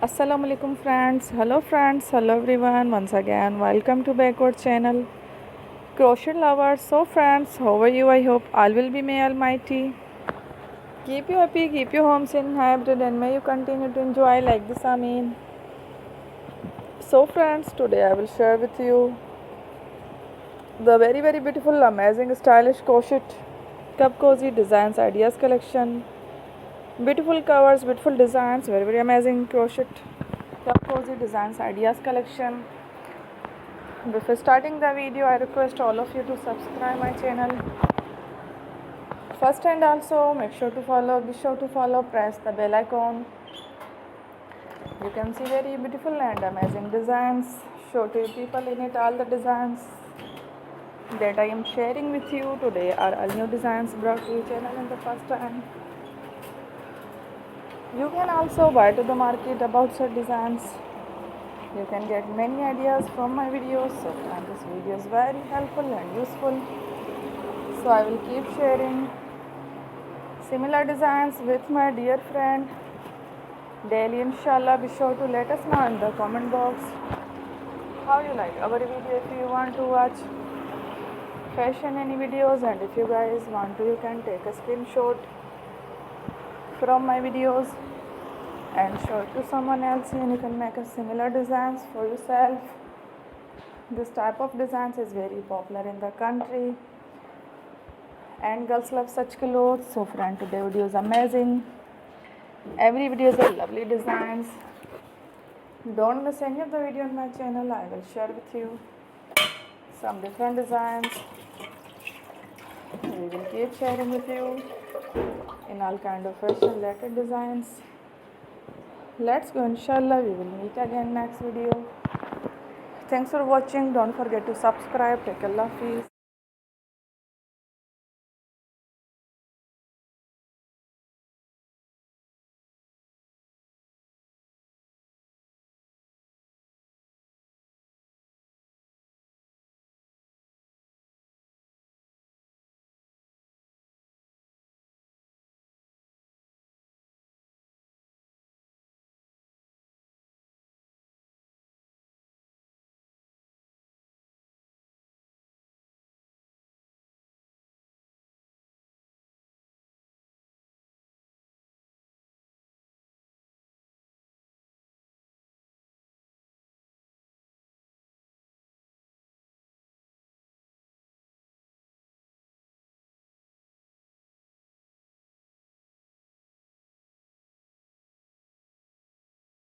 Assalamu alaikum friends. Hello everyone. Once again, welcome to backward channel. Crochet lovers. So friends, how are you? I hope all will be may almighty. Keep you happy, keep you homes in hybrid, and may you continue to enjoy like this. Amin. So friends, today I will share with you the very beautiful, amazing, stylish crochet Cupcozy designs ideas collection. Beautiful covers, beautiful designs, very amazing crochet Cupcozy designs ideas collection. Before starting the video, I request all of you to subscribe my channel first, and also be sure to follow, press the bell icon. You can see very beautiful and amazing designs. Show to you people in it all the designs that I am sharing with you today are all new designs brought to your channel in the first time. You can also buy to the market about such designs. You can get many ideas from my videos. So friend, this video is very helpful and useful. So I will keep sharing similar designs with my dear friend daily, inshallah. Be sure to let us know in the comment box how you like our video. If you want to watch fashion any videos, and if you guys want to, you can take a screenshot from my videos and show it to someone else, and you can make a similar designs for yourself. This type of designs is very popular in the country and girls love such clothes. So friend, today video is amazing. Every video is a lovely designs. Don't miss any of the video on my channel. I will share with you some different designs. We will keep sharing with you in all kind of fashion related designs. Let's go, inshallah. We will meet again next video. Thanks for watching. Don't forget to subscribe. Take Allah, peace.